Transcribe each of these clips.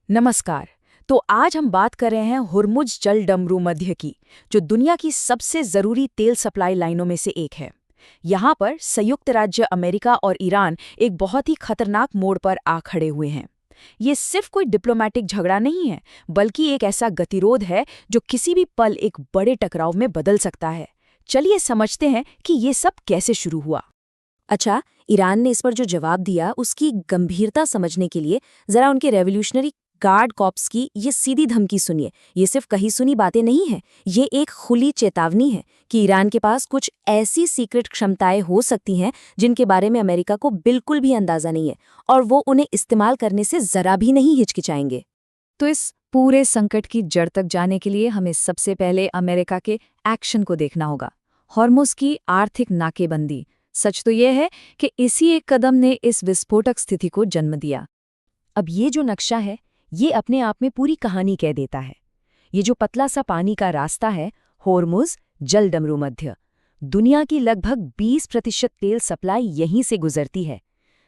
नमस्कार। तो आज हम बात कर रहे हैं हुर्मुज जल डमरू मध्य की, जो दुनिया की सबसे ज़रूरी तेल सप्लाई लाइनों में से एक है। यहाँ पर संयुक्त राज्य अमेरिका और ईरान एक बहुत ही खतरनाक मोड़ पर आ खड़े हुए हैं। ये सिर्फ कोई डिप्लोमैटिक झगड़ा नहीं है, बल्कि एक ऐसा गतिरोध है जो किसी भी पल एक बड़े टकराव में बदल सकता है। चलिए समझते हैं कि ये सब कैसे शुरू हुआ। अच्छा, ईरान ने इस पर जो जवाब दिया उसकी गंभीरता समझने के लिए जरा उनके रेवोल्यूशनरी गार्ड कॉर्प्स की ये सीधी धमकी सुनिए। ये सिर्फ कही सुनी बातें नहीं हैं, ये एक खुली चेतावनी है कि ईरान के पास कुछ ऐसी सीक्रेट क्षमताएं हो सकती हैं जिनके बारे में अमेरिका को बिल्कुल भी अंदाजा नहीं है, और वो उन्हें इस्तेमाल करने से जरा भी नहीं हिचकिचाएंगे। तो इस पूरे संकट की जड़ तक जाने के लिए हमें सबसे पहले अमेरिका के एक्शन को देखना होगा। हॉर्मुज़ की आर्थिक नाकेबंदी। सच तो यह है कि इसी एक कदम ने इस विस्फोटक स्थिति को जन्म दिया। अब ये जो नक्शा है, ये अपने आप में पूरी कहानी कह देता है। ये जो पतला सा पानी का रास्ता है, होर्मुज़ जल डमरू मध्य, दुनिया की लगभग 20% तेल सप्लाई यहीं से गुजरती है।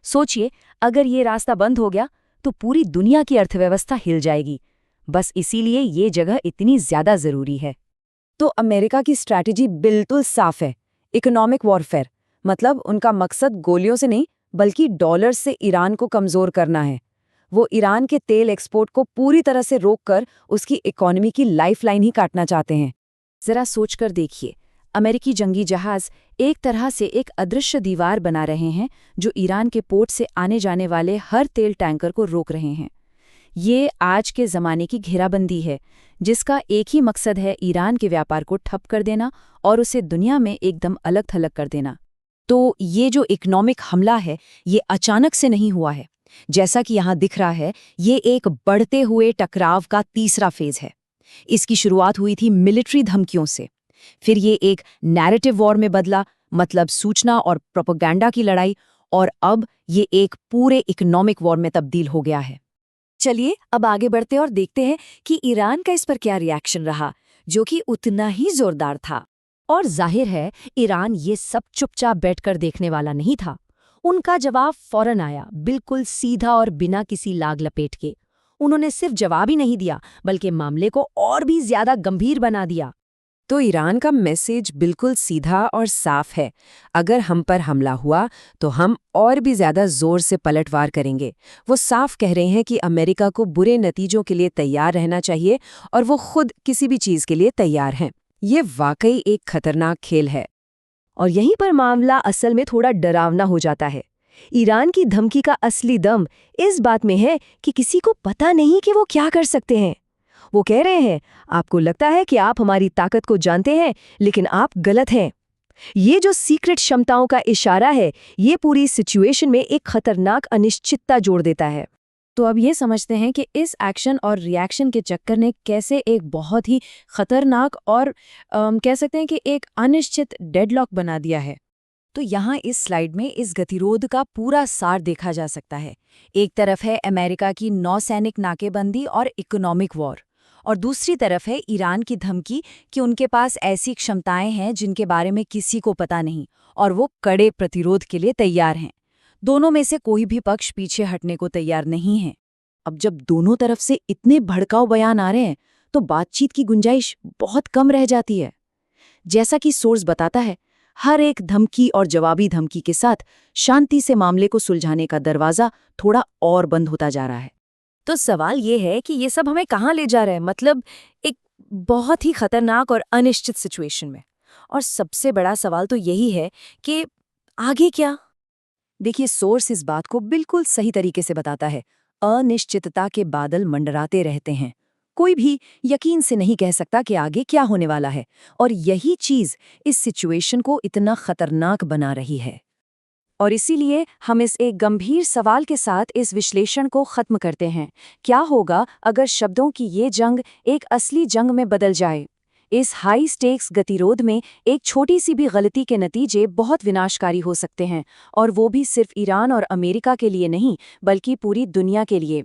सोचिए, अगर ये रास्ता बंद हो गया तो पूरी दुनिया की अर्थव्यवस्था हिल जाएगी। बस इसीलिए ये जगह इतनी ज्यादा जरूरी है। तो अमेरिका की स्ट्रैटेजी बिल्कुल साफ है, इकोनॉमिक वॉरफेयर। मतलब उनका मकसद गोलियों से नहीं बल्कि डॉलर से ईरान को कमजोर करना है। वो ईरान के तेल एक्सपोर्ट को पूरी तरह से रोककर उसकी इकोनॉमी की लाइफलाइन ही काटना चाहते हैं। जरा सोचकर देखिए, अमेरिकी जंगी जहाज एक तरह से एक अदृश्य दीवार बना रहे हैं जो ईरान के पोर्ट से आने जाने वाले हर तेल टैंकर को रोक रहे हैं। ये आज के ज़माने की घेराबंदी है, जिसका एक ही मकसद है ईरान के व्यापार को ठप कर देना और उसे दुनिया में एकदम अलग थलग कर देना। तो ये जो इकोनॉमिक हमला है, ये अचानक से नहीं हुआ है। जैसा कि यहाँ दिख रहा है, ये एक बढ़ते हुए टकराव का तीसरा फेज है। इसकी शुरुआत हुई थी मिलिट्री धमकियों से, फिर ये एक नैरेटिव वॉर में बदला, मतलब सूचना और प्रोपेगेंडा की लड़ाई, और अब ये एक पूरे इकोनॉमिक वॉर में तब्दील हो गया है। चलिए अब आगे बढ़ते और देखते हैं कि ईरान का इस पर क्या रिएक्शन रहा, जो कि उतना ही जोरदार था। और जाहिर है, ईरान ये सब चुपचाप बैठकर देखने वाला नहीं था। उनका जवाब फौरन आया, बिल्कुल सीधा और बिना किसी लाग लपेट के। उन्होंने सिर्फ जवाब ही नहीं दिया, बल्कि मामले को और भी ज्यादा गंभीर बना दिया। तो ईरान का मैसेज बिल्कुल सीधा और साफ है। अगर हम पर हमला हुआ तो हम और भी ज्यादा जोर से पलटवार करेंगे। वो साफ कह रहे हैं कि अमेरिका को बुरे नतीजों के लिए तैयार रहना चाहिए और वो खुद किसी भी चीज के लिए तैयार हैं। ये वाकई एक खतरनाक खेल है। और यहीं पर मामला असल में थोड़ा डरावना हो जाता है। ईरान की धमकी का असली दम इस बात में है कि किसी को पता नहीं कि वो क्या कर सकते हैं। वो कह रहे हैं, आपको लगता है कि आप हमारी ताकत को जानते हैं, लेकिन आप गलत हैं। ये जो सीक्रेट क्षमताओं का इशारा है, ये पूरी सिचुएशन में एक खतरनाक अनिश्चितता जोड़ देता है। तो अब ये समझते हैं कि इस एक्शन और रिएक्शन के चक्कर ने कैसे एक बहुत ही खतरनाक और कह सकते हैं कि एक अनिश्चित डेडलॉक बना दिया है। तो यहाँ इस स्लाइड में इस गतिरोध का पूरा सार देखा जा सकता है। एक तरफ है अमेरिका की नौसैनिक नाकेबंदी और इकोनॉमिक वॉर, और दूसरी तरफ है ईरान की धमकी कि उनके पास ऐसी क्षमताएं हैं जिनके बारे में किसी को पता नहीं, और वो कड़े प्रतिरोध के लिए तैयार हैं। दोनों में से कोई भी पक्ष पीछे हटने को तैयार नहीं है। अब जब दोनों तरफ से इतने भड़काऊ बयान आ रहे हैं, तो बातचीत की गुंजाइश बहुत कम रह जाती है। जैसा कि सोर्स बताता है, हर एक धमकी और जवाबी धमकी के साथ शांति से मामले को सुलझाने का दरवाजा थोड़ा और बंद होता जा रहा है। तो सवाल ये है कि ये सब हमें कहाँ ले जा रहा है, मतलब एक बहुत ही खतरनाक और अनिश्चित सिचुएशन में। और सबसे बड़ा सवाल तो यही है कि आगे क्या। देखिए, सोर्स इस बात को बिल्कुल सही तरीके से बताता है। अनिश्चितता के बादल मंडराते रहते हैं। कोई भी यकीन से नहीं कह सकता कि आगे क्या होने वाला है, और यही चीज इस सिचुएशन को इतना खतरनाक बना रही है। और इसीलिए हम इस एक गंभीर सवाल के साथ इस विश्लेषण को खत्म करते हैं। क्या होगा अगर शब्दों की ये जंग एक असली जंग में बदल जाए? इस हाई स्टेक्स गतिरोध में एक छोटी सी भी गलती के नतीजे बहुत विनाशकारी हो सकते हैं, और वो भी सिर्फ ईरान और अमेरिका के लिए नहीं, बल्कि पूरी दुनिया के लिए।